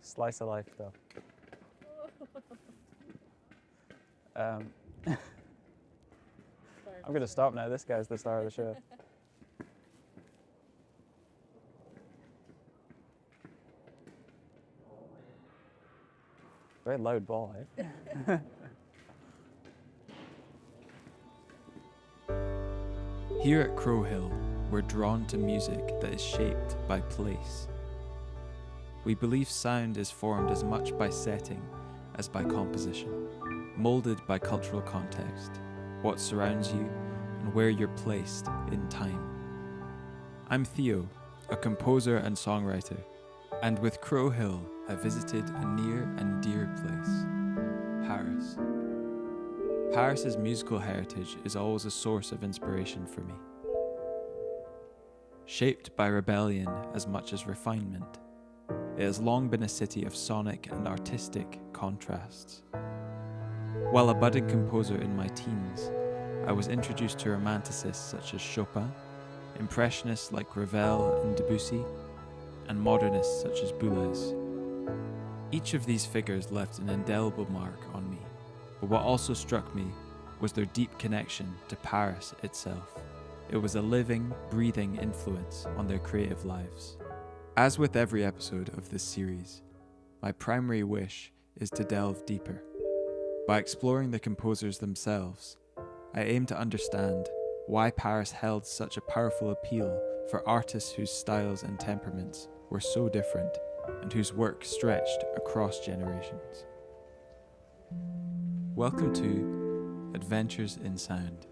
Slice of life stuff. I'm going to stop now. This guy's the star of the show. Very loud ball, eh? Here at Crow Hill, we're drawn to music that is shaped by place. We believe sound is formed as much by setting as by composition, molded by cultural context, what surrounds you, and where you're placed in time. I'm Theo, a composer and songwriter, and with Crow Hill, I visited a near and dear place, Paris. Paris's musical heritage is always a source of inspiration for me. Shaped by rebellion as much as refinement, it has long been a city of sonic and artistic contrasts. While a budding composer in my teens, I was introduced to romanticists such as Chopin, impressionists like Ravel and Debussy, and modernists such as Boulez. Each of these figures left an indelible mark on me, but what also struck me was their deep connection to Paris itself. It was a living, breathing influence on their creative lives. As with every episode of this series, my primary wish is to delve deeper. By exploring the composers themselves, I aim to understand why Paris held such a powerful appeal for artists whose styles and temperaments were so different and whose work stretched across generations. Welcome to Adventures in Sound.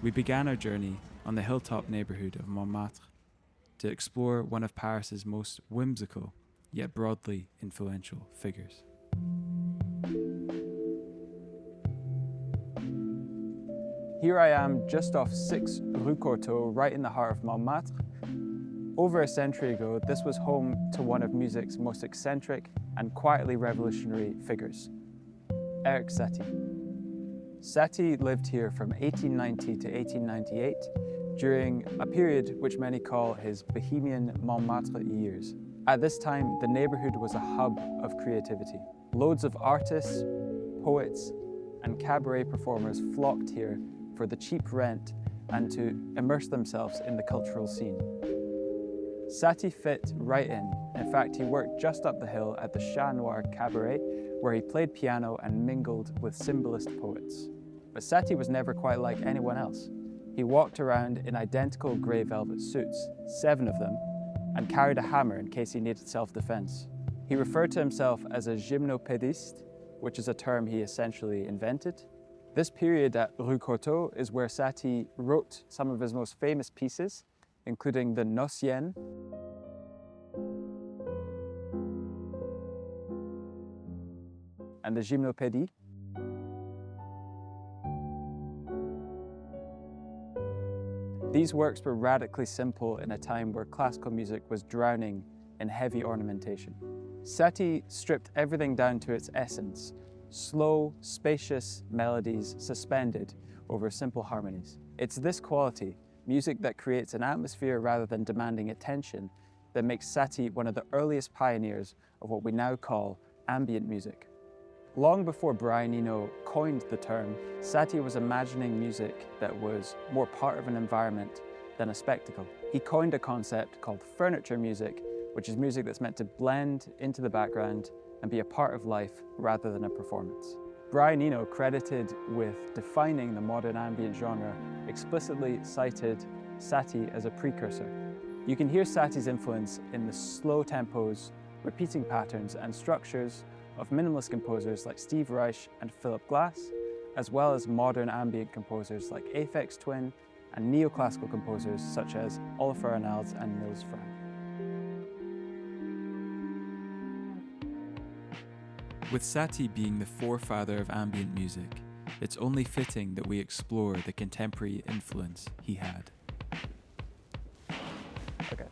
We began our journey on the hilltop neighbourhood of Montmartre to explore one of Paris's most whimsical yet broadly influential figures. Here I am just off 6 Rue Courtauld, right in the heart of Montmartre. Over a century ago, this was home to one of music's most eccentric and quietly revolutionary figures, Erik Satie. Satie lived here from 1890 to 1898 during a period which many call his Bohemian Montmartre years. At this time, the neighbourhood was a hub of creativity. Loads of artists, poets, and cabaret performers flocked here for the cheap rent and to immerse themselves in the cultural scene. Satie fit right in. In fact, he worked just up the hill at the Chat Noir Cabaret, where he played piano and mingled with symbolist poets. But Satie was never quite like anyone else. He walked around in identical grey velvet suits, 7 of them, and carried a hammer in case he needed self-defense. He referred to himself as a gymnopédiste, which is a term he essentially invented. This period at Rue Courtauld is where Satie wrote some of his most famous pieces, including the Gnossienne, and the Gymnopédie. These works were radically simple in a time where classical music was drowning in heavy ornamentation. Satie stripped everything down to its essence, slow, spacious melodies suspended over simple harmonies. It's this quality, music that creates an atmosphere rather than demanding attention, that makes Satie one of the earliest pioneers of what we now call ambient music. Long before Brian Eno coined the term, Satie was imagining music that was more part of an environment than a spectacle. He coined a concept called furniture music, which is music that's meant to blend into the background and be a part of life rather than a performance. Brian Eno, credited with defining the modern ambient genre, explicitly cited Satie as a precursor. You can hear Satie's influence in the slow tempos, repeating patterns and structures of minimalist composers like Steve Reich and Philip Glass, as well as modern ambient composers like Aphex Twin and neoclassical composers such as Olafur Arnalds and Nils Frahm. With Satie being the forefather of ambient music, it's only fitting that we explore the contemporary influence he had. Okay.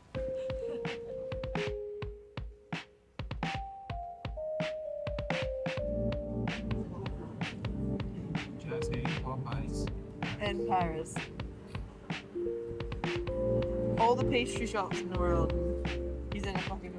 in Paris. All the pastry shops in the world. He's in a fucking.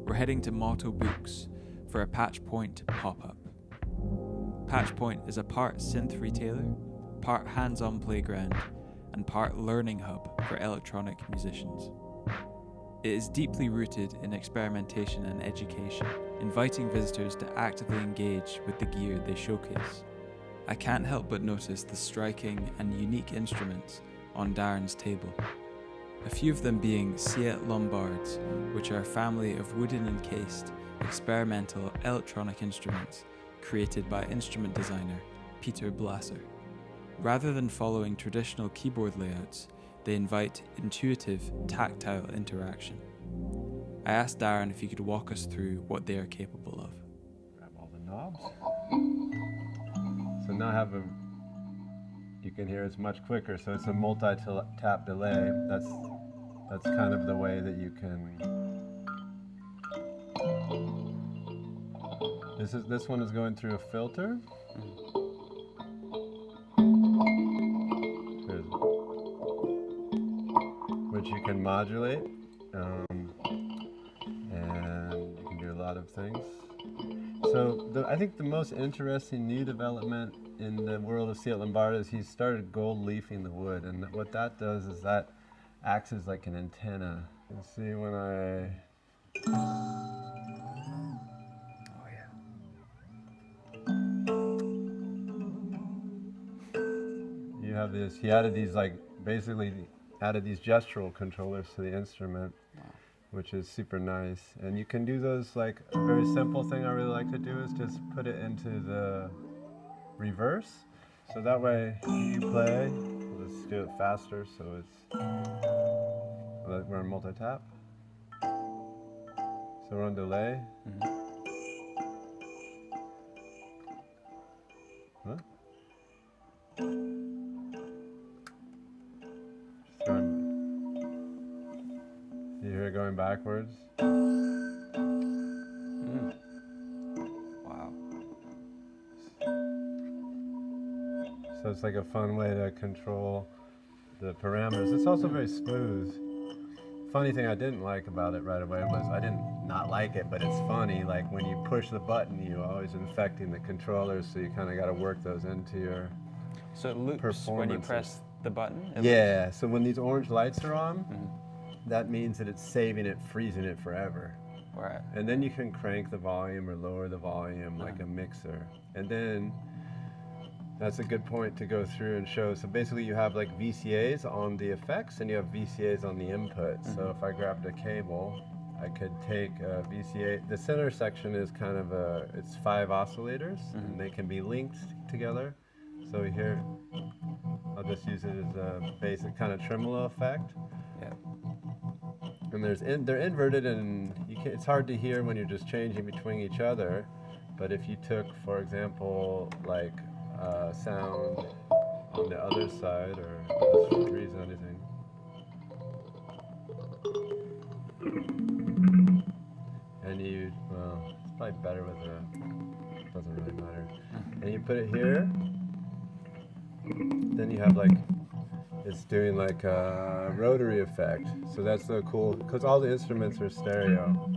We're heading to Motto Books for a Patch Point pop-up. Patch Point is a part synth retailer, part hands-on playground, and part learning hub for electronic musicians. It is deeply rooted in experimentation and education, inviting visitors to actively engage with the gear they showcase. I can't help but notice the striking and unique instruments on Darren's table. A few of them being Siet Lombards, which are a family of wooden encased, experimental electronic instruments created by instrument designer Peter Blasser. Rather than following traditional keyboard layouts, they invite intuitive, tactile interaction. I asked Darren if he could walk us through what they are capable of. Grab all the knobs. So now I have you can hear it's much quicker, so it's a multi-tap delay. That's kind of the way that you can. This one is going through a filter. Which you can modulate, and you can do a lot of things. So I think the most interesting new development in the world of Siet Lombard is he started gold leafing the wood, and what that does is that acts as like an antenna. You can see when I... Oh yeah. You have this, he added these basically added these gestural controllers to the instrument, which is super nice. And you can do those, like a very simple thing I really like to do is just put it into the reverse. So that way you play, let's do it faster so we're on multi-tap. So we're on delay. Huh? You hear it going backwards? Wow. So it's like a fun way to control the parameters. It's also very smooth. Funny thing I didn't like about it right away was I didn't not like it, but it's funny, like when you push the button, you're always infecting the controllers, so you kind of got to work those into your So it loops when you press the button? Yeah, so when these orange lights are on, that means that it's saving it, freezing it forever. Right. And then you can crank the volume or lower the volume like a mixer. And then that's a good point to go through and show. So basically you have like VCAs on the effects and you have VCAs on the input. So if I grabbed a cable, I could take a VCA. The center section is kind of it's 5 oscillators and they can be linked together. So here, I'll just use it as a basic kind of tremolo effect. Yeah. And they're inverted, and it's hard to hear when you're just changing between each other. But if you took, for example, like sound on the other side, or let's freeze anything. And well, it's probably better with doesn't really matter. And you put it here, then you have like, it's doing like a rotary effect. So that's so cool, because all the instruments are stereo.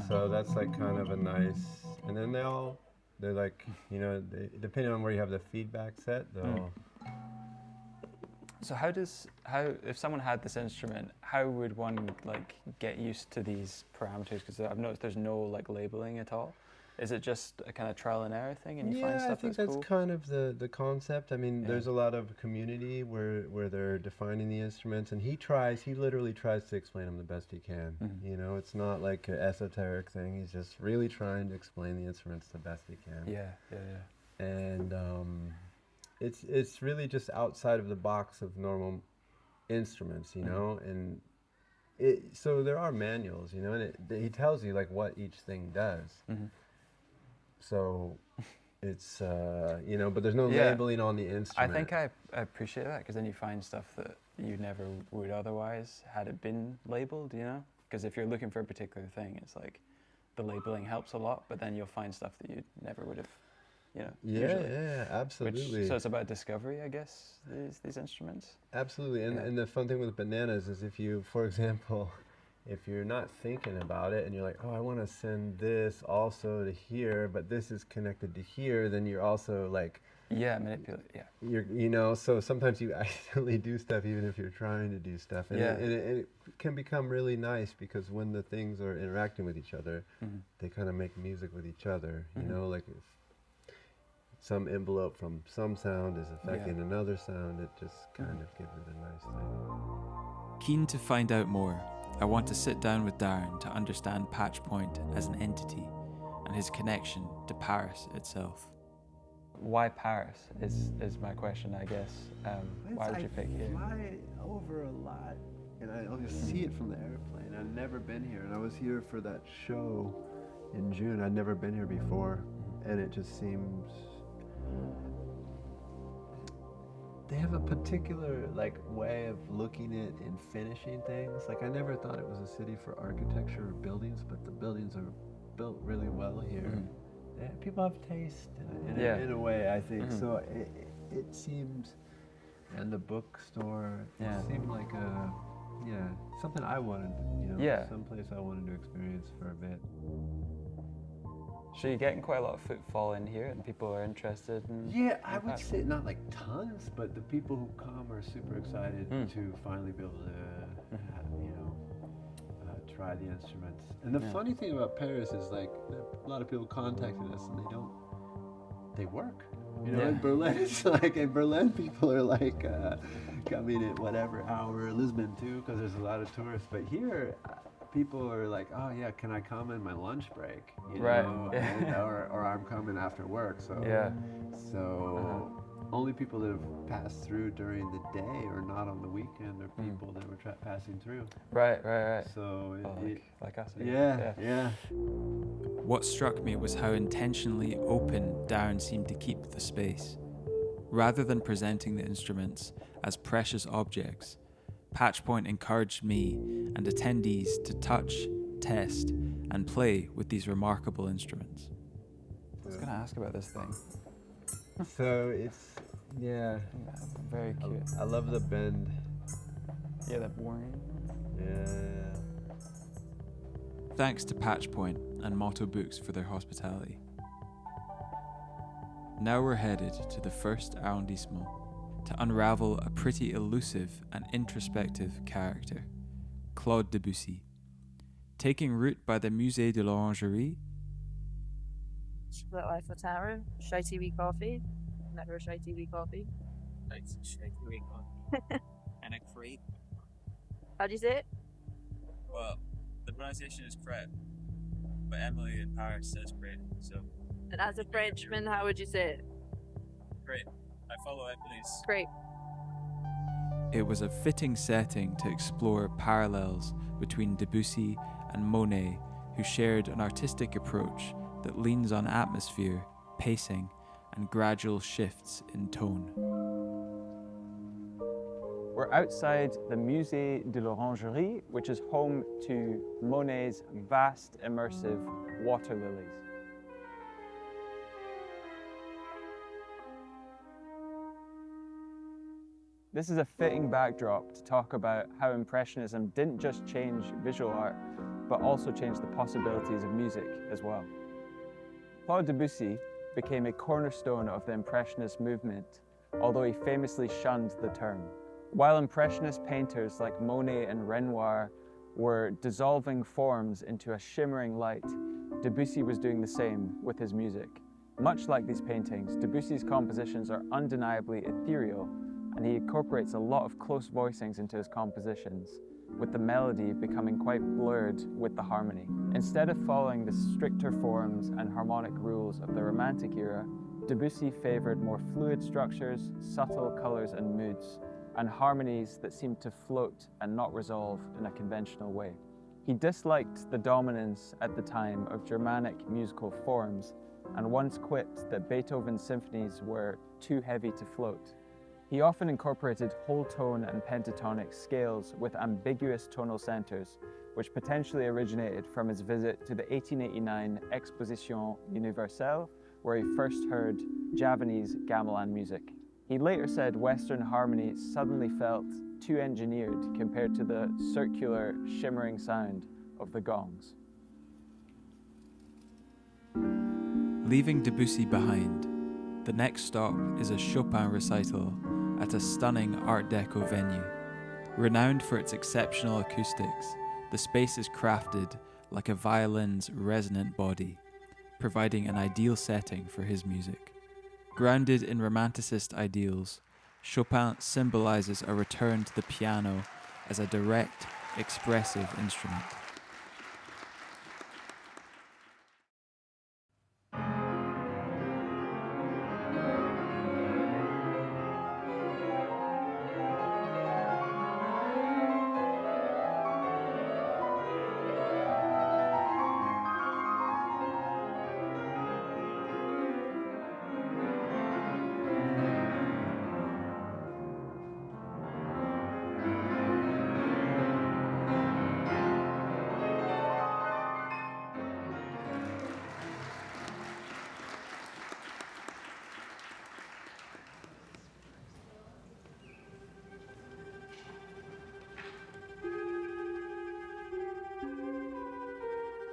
So that's like kind of a nice, and then they're like, depending on where you have the feedback set, they'll... So if someone had this instrument, how would one like get used to these parameters? Because I've noticed there's no like labeling at all. Is it just a kind of trial and error thing, and you find stuff that's cool? I think that's kind of the concept. I mean, there's a lot of community where they're defining the instruments, and he literally tries to explain them the best he can. You know, it's not like an esoteric thing. He's just really trying to explain the instruments the best he can. Yeah. And it's really just outside of the box of normal instruments, you know, and so there are manuals, and he tells you like what each thing does. So It's you know, but there's no Yeah. labeling on the instrument. I think I appreciate that, because then you find stuff that you never would otherwise had it been labeled, you know? Because if you're looking for a particular thing, it's like the labeling helps a lot, but then you'll find stuff that you never would have, you know, usually. Yeah, absolutely. So it's about discovery, I guess, these instruments. Absolutely, Yeah. and the fun thing with bananas is if you, for example, if you're not thinking about it and you're like, oh, I want to send this also to here, but this is connected to here, then you're also like, Yeah, manipulate, yeah. you know, so sometimes you accidentally do stuff even if you're trying to do stuff, and, Yeah. it can become really nice because when the things are interacting with each other, they kind of make music with each other, you know, like if some envelope from some sound is affecting another sound, it just kind of gives it a nice thing. Keen to find out more, I want to sit down with Darren to understand Patch Point as an entity and his connection to Paris itself. Why Paris is my question, I guess. Why would you pick here? I fly over a lot, and I always see it from the airplane. I've never been here, and I was here for that show in June. I'd never been here before, and it just seems they have a particular like way of looking at and finishing things. Like I never thought it was a city for architecture or buildings, but the buildings are built really well here. Yeah, people have taste in a way, I think. So it seems, and the bookstore, it seemed like something I wanted, you know, someplace I wanted to experience for a bit. So you're getting quite a lot of footfall in here, and people are interested in. Yeah, I would say not like tons, but the people who come are super excited to finally be able to, you know, try the instruments. And the funny thing about Paris is like a lot of people contacted us and they work. You know, in Berlin, it's like, in Berlin people are like coming at whatever hour, Lisbon too, because there's a lot of tourists. But here, people are like, oh yeah, can I come in my lunch break? You know, and, or I'm coming after work. So, only people that have passed through during the day or not on the weekend are people that were passing through. Right. So like us. Yeah. What struck me was how intentionally open Darren seemed to keep the space. Rather than presenting the instruments as precious objects, Patchpoint encouraged me and attendees to touch, test, and play with these remarkable instruments. I was going to ask about this thing. So it's, Very cute. I love the bend. Yeah, that boring. Yeah. Thanks to Patchpoint and Motto Books for their hospitality. Now we're headed to the first arrondissement to unravel a pretty elusive and introspective character, Claude Debussy. Taking route by the Musée de l'Orangerie. Split life for Tara, shy TV coffee. Never a shy TV coffee. It's shy TV coffee. And a crepe. How do you say it? Well, the pronunciation is crepe, but Emily in Paris says crepe, so. And as a Frenchman, how would you say it? Crepe. I follow Emily's. Great. It was a fitting setting to explore parallels between Debussy and Monet, who shared an artistic approach that leans on atmosphere, pacing, and gradual shifts in tone. We're outside the Musée de l'Orangerie, which is home to Monet's vast, immersive water lilies. This is a fitting backdrop to talk about how Impressionism didn't just change visual art, but also changed the possibilities of music as well. Claude Debussy became a cornerstone of the Impressionist movement, although he famously shunned the term. While Impressionist painters like Monet and Renoir were dissolving forms into a shimmering light, Debussy was doing the same with his music. Much like these paintings, Debussy's compositions are undeniably ethereal, and he incorporates a lot of close voicings into his compositions, with the melody becoming quite blurred with the harmony. Instead of following the stricter forms and harmonic rules of the Romantic era, Debussy favored more fluid structures, subtle colors and moods, and harmonies that seemed to float and not resolve in a conventional way. He disliked the dominance at the time of Germanic musical forms and once quipped that Beethoven's symphonies were too heavy to float. He often incorporated whole tone and pentatonic scales with ambiguous tonal centers, which potentially originated from his visit to the 1889 Exposition Universelle, where he first heard Javanese gamelan music. He later said Western harmony suddenly felt too engineered compared to the circular, shimmering sound of the gongs. Leaving Debussy behind, the next stop is a Chopin recital at a stunning Art Deco venue. Renowned for its exceptional acoustics, the space is crafted like a violin's resonant body, providing an ideal setting for his music. Grounded in Romanticist ideals, Chopin symbolizes a return to the piano as a direct, expressive instrument.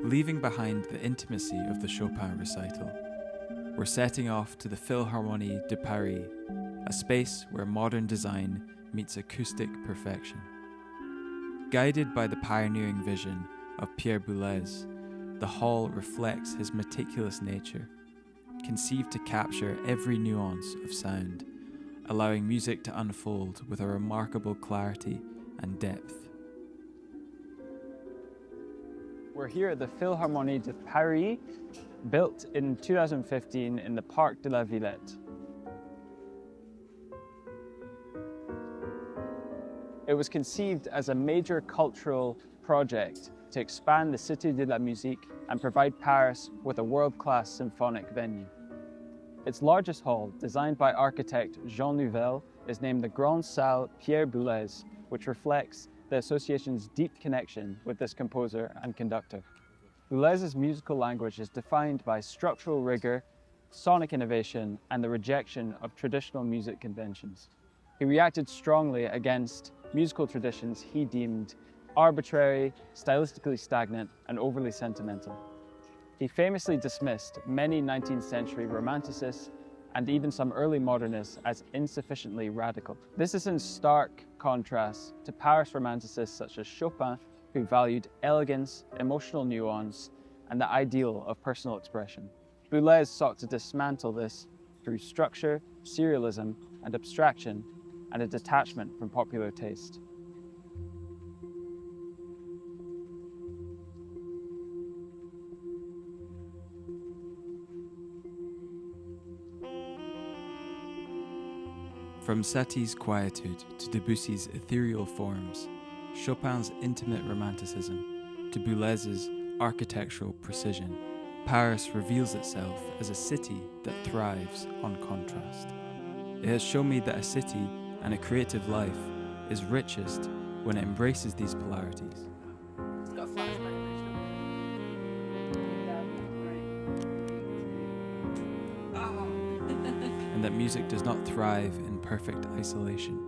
Leaving behind the intimacy of the Chopin recital, we're setting off to the Philharmonie de Paris, a space where modern design meets acoustic perfection. Guided by the pioneering vision of Pierre Boulez, the hall reflects his meticulous nature, conceived to capture every nuance of sound, allowing music to unfold with a remarkable clarity and depth. We're here at the Philharmonie de Paris, built in 2015 in the Parc de la Villette. It was conceived as a major cultural project to expand the Cité de la Musique and provide Paris with a world-class symphonic venue. Its largest hall, designed by architect Jean Nouvel, is named the Grande Salle Pierre Boulez, which reflects the association's deep connection with this composer and conductor. Boulez's musical language is defined by structural rigor, sonic innovation, and the rejection of traditional music conventions. He reacted strongly against musical traditions he deemed arbitrary, stylistically stagnant, and overly sentimental. He famously dismissed many 19th century romanticists and even some early modernists as insufficiently radical. This is in stark contrast to Paris romanticists such as Chopin, who valued elegance, emotional nuance, and the ideal of personal expression. Boulez sought to dismantle this through structure, serialism, and abstraction, and a detachment from popular taste. From Satie's quietude to Debussy's ethereal forms, Chopin's intimate romanticism to Boulez's architectural precision, Paris reveals itself as a city that thrives on contrast. It has shown me that a city and a creative life is richest when it embraces these polarities. It's got flash animation. And that music does not thrive in perfect isolation,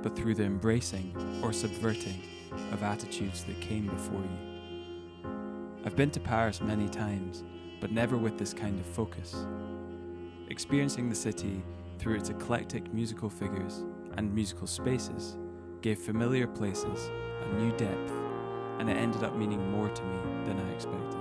but through the embracing or subverting of attitudes that came before you. I've been to Paris many times, but never with this kind of focus. Experiencing the city through its eclectic musical figures and musical spaces gave familiar places a new depth, and it ended up meaning more to me than I expected.